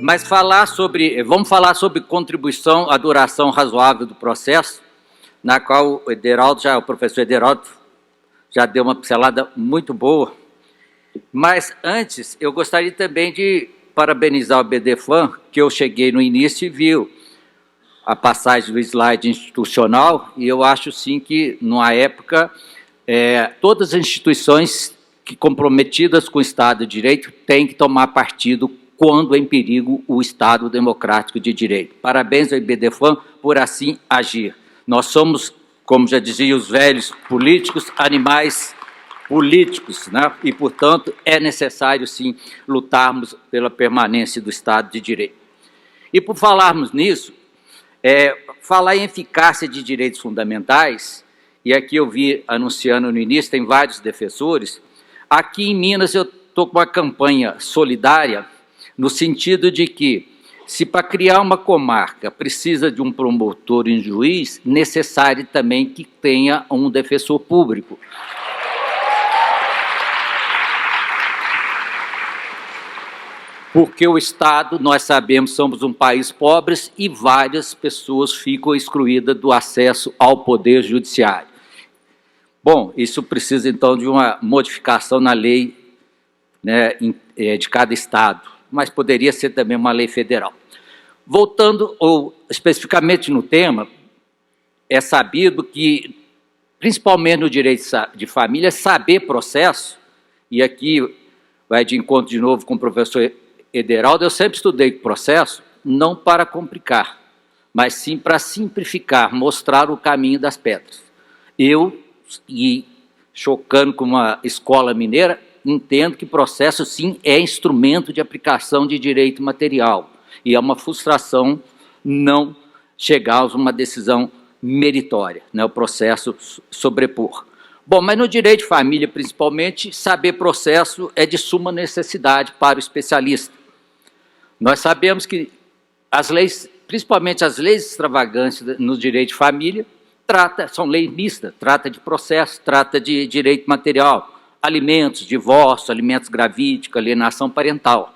Mas vamos falar sobre contribuição à duração razoável do processo, na qual o professor Ederaldo já deu uma pincelada muito boa. Mas antes, eu gostaria também de parabenizar o BDFAM, que eu cheguei no início e viu a passagem do slide institucional, e eu acho sim que, numa época, todas as instituições comprometidas com o Estado de Direito têm que tomar partido quando em perigo o Estado democrático de direito. Parabéns ao IBDFAM por assim agir. Nós somos, como já diziam os velhos políticos, animais políticos, né? E, portanto, é necessário, sim, lutarmos pela permanência do Estado de Direito. E, por falarmos nisso, falar em eficácia de direitos fundamentais, e aqui eu vi anunciando no início, tem vários defensores. Aqui em Minas eu estou com uma campanha solidária, no sentido de que, se para criar uma comarca precisa de um promotor e um juiz, necessário também que tenha um defensor público. Porque o Estado, nós sabemos, somos um país pobre e várias pessoas ficam excluídas do acesso ao poder judiciário. Bom, isso precisa, então, de uma modificação na lei, né, de cada Estado, mas poderia ser também uma lei federal. Voltando especificamente no tema, é sabido que, principalmente no direito de família, saber processo, e aqui vai de encontro de novo com o professor Ederaldo, eu sempre estudei processo, não para complicar, mas sim para simplificar, mostrar o caminho das pedras. E chocando com uma escola mineira, entendo que processo, sim, é instrumento de aplicação de direito material, e é uma frustração não chegarmos a uma decisão meritória, né, o processo sobrepor. Bom, mas no direito de família, principalmente, saber processo é de suma necessidade para o especialista. Nós sabemos que as leis, principalmente as leis extravagantes no direito de família, são leis mistas, trata de processo, trata de direito material, alimentos, divórcio, alimentos gravídicos, alienação parental.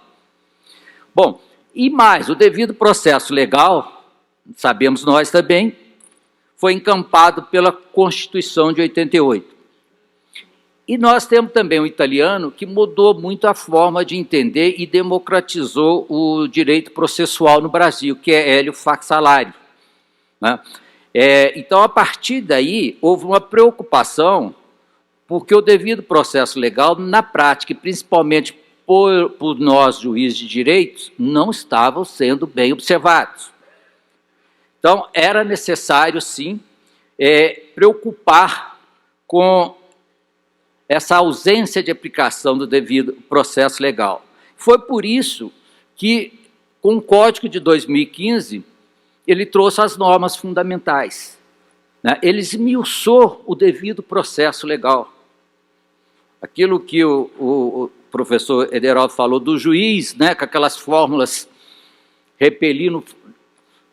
Bom, e mais, o devido processo legal, sabemos nós também, foi encampado pela Constituição de 88. E nós temos também um italiano que mudou muito a forma de entender e democratizou o direito processual no Brasil, que é Hélio Faxalari, né? Então, a partir daí, houve uma preocupação, porque o devido processo legal, na prática, e principalmente por nós, juízes de direitos, não estavam sendo bem observados. Então, era necessário, sim, preocupar com essa ausência de aplicação do devido processo legal. Foi por isso que, com o Código de 2015, ele trouxe as normas fundamentais, né? Ele esmiuçou o devido processo legal. Aquilo que o professor Ederaldo falou do juiz, né, com aquelas fórmulas repelindo,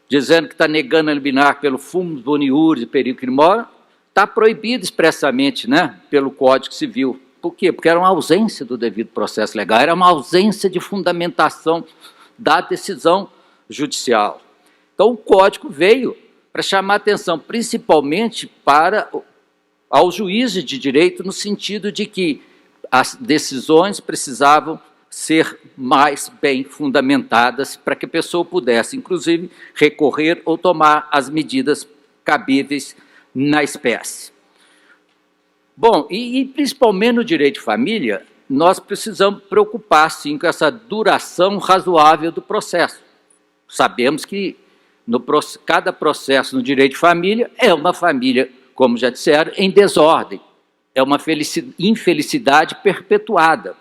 dizendo que está negando a liminar pelo fumus boniuris e perigo criminoso, está proibido expressamente, né, pelo Código Civil. Por quê? Porque era uma ausência do devido processo legal, era uma ausência de fundamentação da decisão judicial. Então, o Código veio para chamar atenção, principalmente aos juízes de direito, no sentido de que as decisões precisavam ser mais bem fundamentadas para que a pessoa pudesse, inclusive, recorrer ou tomar as medidas cabíveis na espécie. Bom, e principalmente no direito de família, nós precisamos preocupar, sim, com essa duração razoável do processo. Sabemos que cada processo no direito de família é uma família, como já disseram, em desordem. É uma infelicidade perpetuada.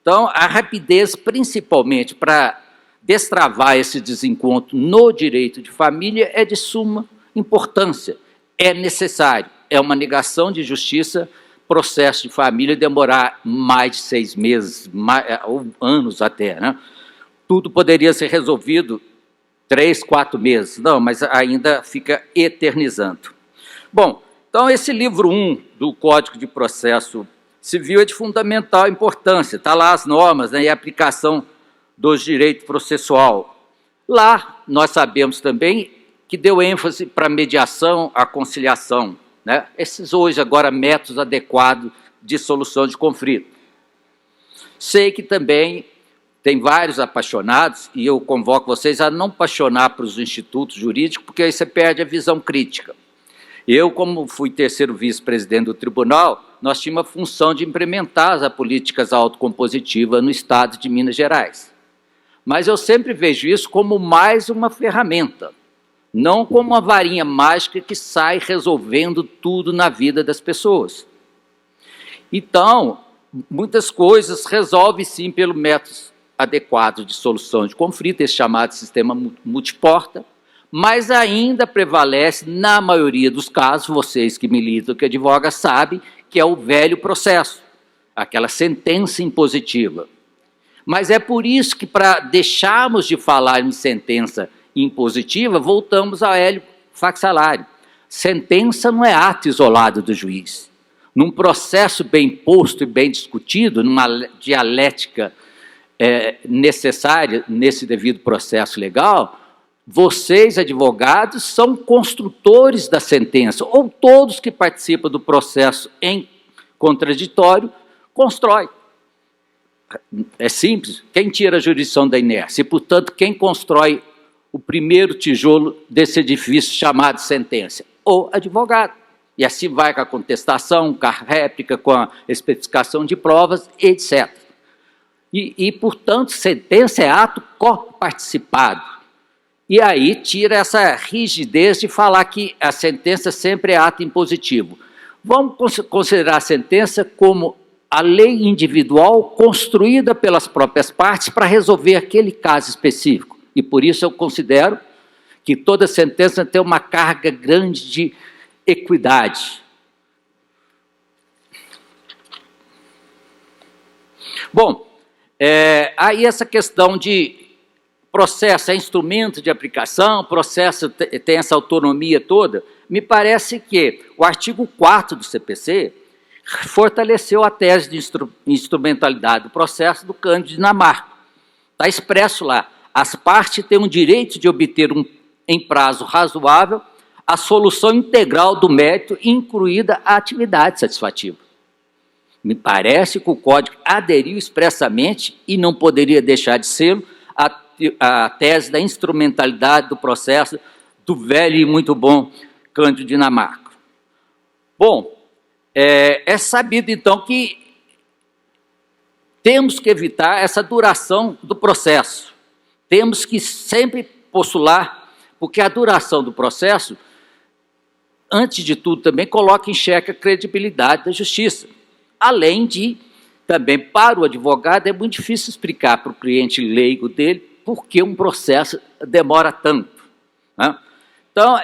Então, a rapidez, principalmente para destravar esse desencontro no direito de família, é de suma importância. É necessário, é uma negação de justiça, processo de família demorar mais de 6 meses, ou anos até, né? Tudo poderia ser resolvido 3, 4 meses, não, mas ainda fica eternizando. Bom, então esse livro 1 do Código de Processo Civil é de fundamental importância, está lá as normas, né, e a aplicação do direito processual. Lá, nós sabemos também que deu ênfase para a mediação, a conciliação, né? Esses hoje, agora, métodos adequados de solução de conflito. Sei que também tem vários apaixonados, e eu convoco vocês a não apaixonar para os institutos jurídicos, porque aí você perde a visão crítica. Eu, como fui terceiro vice-presidente do tribunal, nós tínhamos a função de implementar as políticas autocompositivas no estado de Minas Gerais. Mas eu sempre vejo isso como mais uma ferramenta, não como uma varinha mágica que sai resolvendo tudo na vida das pessoas. Então, muitas coisas resolve sim pelo método adequado de solução de conflito, esse chamado sistema multiporta, mas ainda prevalece, na maioria dos casos, vocês que militam, que advogam, sabem que é o velho processo, aquela sentença impositiva. Mas é por isso que, para deixarmos de falar em sentença impositiva, voltamos ao Hélio Faxalari. Sentença não é ato isolado do juiz. Num processo bem posto e bem discutido, numa dialética necessária nesse devido processo legal, vocês, advogados, são construtores da sentença, ou todos que participam do processo em contraditório, constrói. É simples, quem tira a jurisdição da inércia? E, portanto, quem constrói o primeiro tijolo desse edifício chamado sentença? O advogado. E assim vai com a contestação, com a réplica, com a especificação de provas, etc. Portanto, sentença é ato coparticipado. E aí tira essa rigidez de falar que a sentença sempre é ato impositivo. Vamos considerar a sentença como a lei individual construída pelas próprias partes para resolver aquele caso específico. E por isso eu considero que toda sentença tem uma carga grande de equidade. Bom, aí essa questão de processo é instrumento de aplicação, processo tem essa autonomia toda, me parece que o artigo 4º do CPC fortaleceu a tese de instrumentalidade do processo do Cândido Dinamarca. Está expresso lá, as partes têm o direito de obter em prazo razoável a solução integral do mérito, incluída a atividade satisfativa. Me parece que o Código aderiu expressamente, e não poderia deixar de ser, a tese da instrumentalidade do processo do velho e muito bom Cândido Dinamarca. Bom, é sabido, então, que temos que evitar essa duração do processo. Temos que sempre postular, porque a duração do processo, antes de tudo, também coloca em xeque a credibilidade da justiça. Além de, também, para o advogado, é muito difícil explicar para o cliente leigo dele por que um processo demora tanto, né? Então,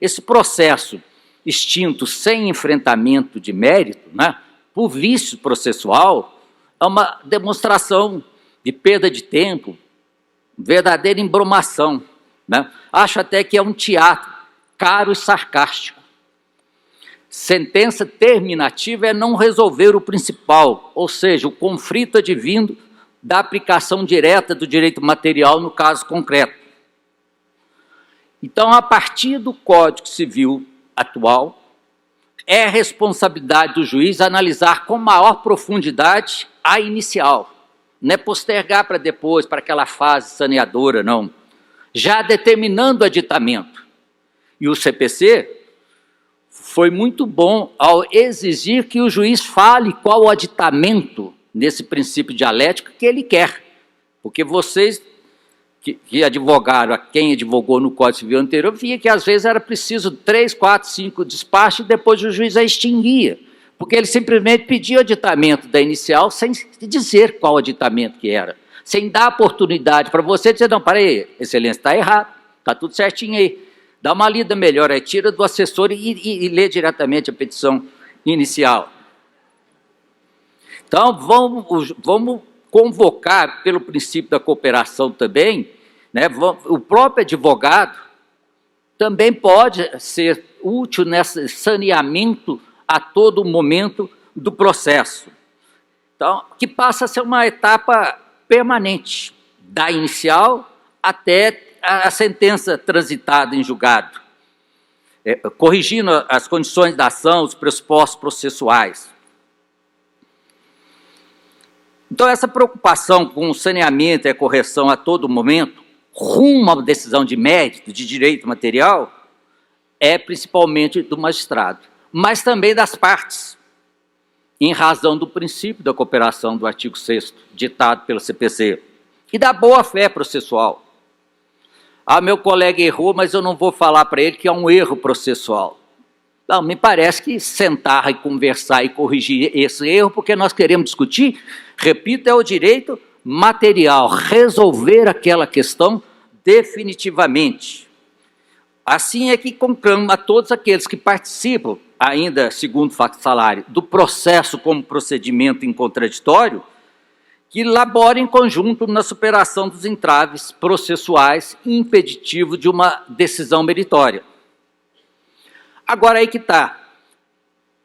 esse processo extinto sem enfrentamento de mérito, né, por vício processual, é uma demonstração de perda de tempo, verdadeira embromação, né? Acho até que é um teatro caro e sarcástico. Sentença terminativa é não resolver o principal, ou seja, o conflito advindo da aplicação direta do direito material no caso concreto. Então, a partir do Código Civil atual, é responsabilidade do juiz analisar com maior profundidade a inicial. Não é postergar para depois, para aquela fase saneadora, não. Já determinando o aditamento. E o CPC foi muito bom ao exigir que o juiz fale qual o aditamento nesse princípio dialético que ele quer. Porque vocês que advogaram, a quem advogou no Código Civil anterior, via que às vezes era preciso 3, 4, 5 despachos e depois o juiz a extinguia. Porque ele simplesmente pedia o aditamento da inicial sem dizer qual aditamento que era. Sem dar oportunidade para você dizer, não, peraí, excelência, está errado, está tudo certinho aí. Dá uma lida melhor aí, tira do assessor e lê diretamente a petição inicial. Então, vamos convocar, pelo princípio da cooperação também, né, o próprio advogado também pode ser útil nesse saneamento a todo momento do processo. Então, que passa a ser uma etapa permanente, da inicial até a sentença transitada em julgado, corrigindo as condições da ação, os pressupostos processuais. Então, essa preocupação com o saneamento e a correção a todo momento, rumo a uma decisão de mérito, de direito material, é principalmente do magistrado, mas também das partes, em razão do princípio da cooperação do artigo 6º, ditado pelo CPC, e da boa-fé processual. Meu colega errou, mas eu não vou falar para ele que é um erro processual. Não, me parece que sentar e conversar e corrigir esse erro, porque nós queremos discutir, repito, é o direito material, resolver aquela questão definitivamente. Assim é que conclamo a todos aqueles que participam, ainda segundo facto salário, do processo como procedimento em contraditório, que elaborem em conjunto na superação dos entraves processuais e impeditivo de uma decisão meritória. Agora, aí que está.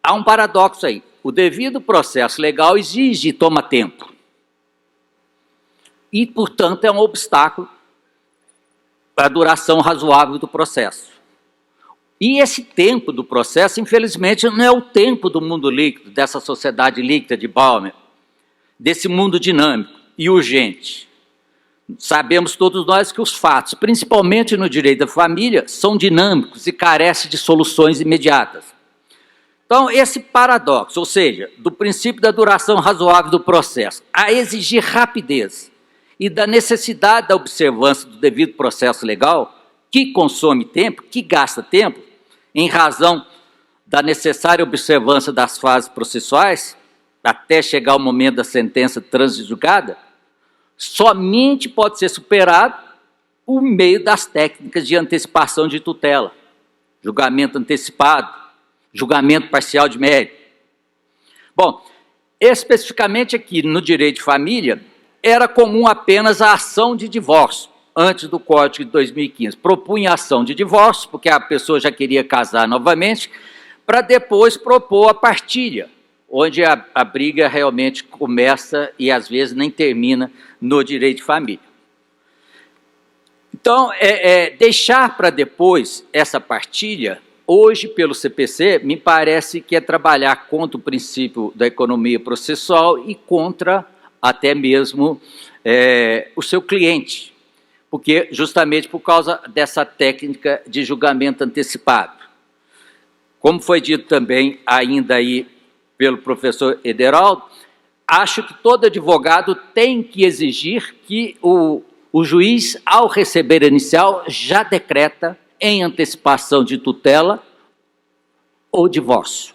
Há um paradoxo aí. O devido processo legal exige e toma tempo. E, portanto, é um obstáculo para a duração razoável do processo. E esse tempo do processo, infelizmente, não é o tempo do mundo líquido, dessa sociedade líquida de Balmer, desse mundo dinâmico e urgente. Sabemos todos nós que os fatos, principalmente no direito da família, são dinâmicos e carecem de soluções imediatas. Então, esse paradoxo, ou seja, do princípio da duração razoável do processo, a exigir rapidez e da necessidade da observância do devido processo legal, que consome tempo, que gasta tempo, em razão da necessária observância das fases processuais, até chegar ao momento da sentença transjudicada, somente pode ser superado por meio das técnicas de antecipação de tutela, julgamento antecipado, julgamento parcial de mérito. Bom, especificamente aqui no direito de família, era comum apenas a ação de divórcio, antes do Código de 2015. Propunha ação de divórcio, porque a pessoa já queria casar novamente, para depois propor a partilha, onde a briga realmente começa e às vezes nem termina no direito de família. Então, deixar para depois essa partilha, hoje pelo CPC, me parece que é trabalhar contra o princípio da economia processual e contra até mesmo o seu cliente, porque justamente por causa dessa técnica de julgamento antecipado. Como foi dito também ainda aí pelo professor Ederaldo, acho que todo advogado tem que exigir que o juiz, ao receber a inicial, já decreta em antecipação de tutela ou divórcio.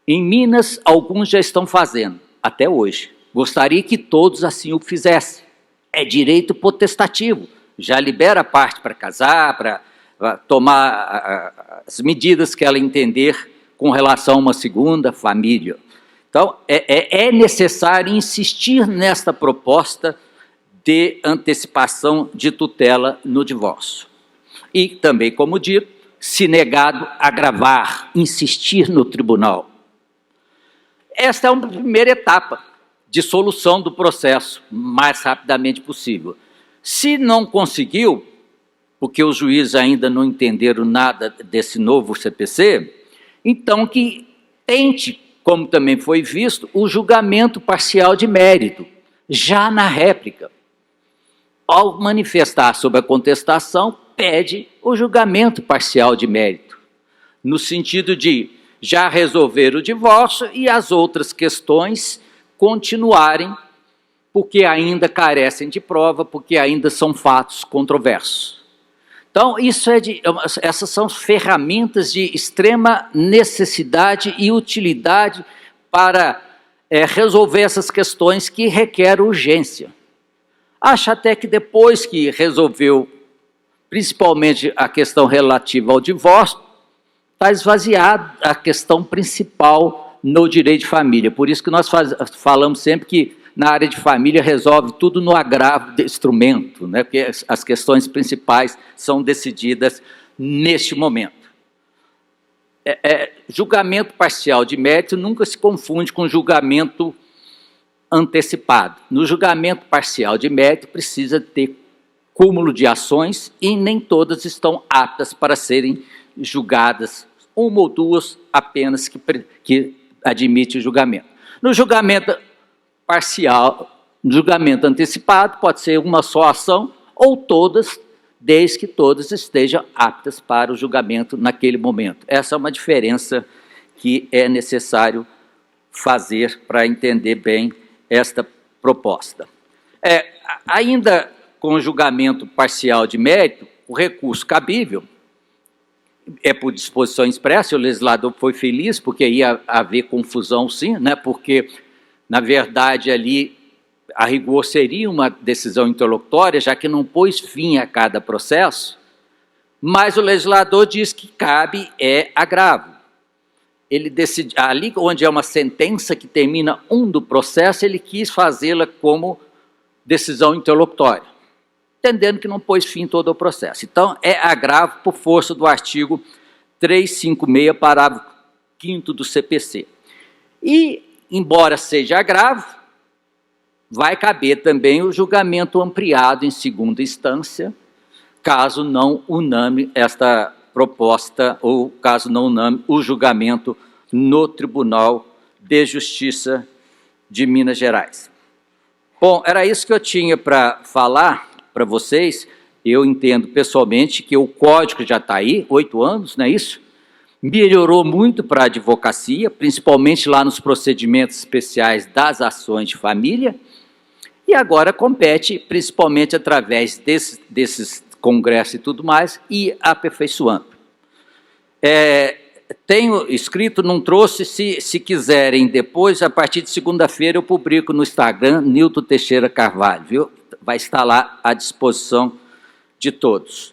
Em Minas, alguns já estão fazendo, até hoje. Gostaria que todos assim o fizessem. É direito potestativo, já libera a parte para casar, para tomar as medidas que ela entender com relação a uma segunda família. Então, é necessário insistir nesta proposta de antecipação de tutela no divórcio. E também, como dito, se negado, agravar, insistir no tribunal. Esta é uma primeira etapa de solução do processo, mais rapidamente possível. Se não conseguiu, porque os juízes ainda não entenderam nada desse novo CPC, então que tente, como também foi visto, o julgamento parcial de mérito, já na réplica. Ao manifestar sobre a contestação, pede o julgamento parcial de mérito, no sentido de já resolver o divórcio e as outras questões continuarem, porque ainda carecem de prova, porque ainda são fatos controversos. Então, essas são ferramentas de extrema necessidade e utilidade para resolver essas questões que requerem urgência. Acho até que depois que resolveu, principalmente a questão relativa ao divórcio, está esvaziada a questão principal no direito de família. Por isso que nós falamos sempre que na área de família resolve tudo no agravo de instrumento, né? Porque as questões principais são decididas neste momento. Julgamento parcial de mérito nunca se confunde com julgamento antecipado. No julgamento parcial de mérito, precisa ter cúmulo de ações e nem todas estão aptas para serem julgadas, uma ou duas apenas que admite o julgamento. No julgamento parcial, no julgamento antecipado, pode ser uma só ação ou todas, desde que todas estejam aptas para o julgamento naquele momento. Essa é uma diferença que é necessário fazer para entender bem esta proposta. Ainda com o julgamento parcial de mérito, o recurso cabível é por disposição expressa, o legislador foi feliz, porque ia haver confusão sim, né? Porque, na verdade, ali, a rigor seria uma decisão interlocutória, já que não pôs fim a cada processo, mas o legislador diz que cabe agravo. Ele decide, ali onde é uma sentença que termina do processo, ele quis fazê-la como decisão interlocutória, entendendo que não pôs fim todo o processo. Então, é agravo por força do artigo 356, parágrafo 5º do CPC. E, embora seja agravo, vai caber também o julgamento ampliado em segunda instância, caso não uname esta proposta, ou caso não uname o julgamento no Tribunal de Justiça de Minas Gerais. Bom, era isso que eu tinha para falar para vocês. Eu entendo pessoalmente que o código já está aí, 8 anos, não é isso? Melhorou muito para a advocacia, principalmente lá nos procedimentos especiais das ações de família, e agora compete, principalmente através desses congressos e tudo mais, e aperfeiçoando. Tenho escrito, não trouxe, se quiserem depois, a partir de segunda-feira eu publico no Instagram, Nilton Teixeira Carvalho, viu? Vai estar lá à disposição de todos.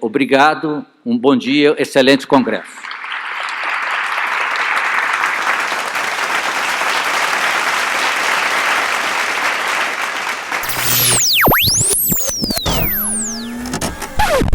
Obrigado, um bom dia, excelente congresso.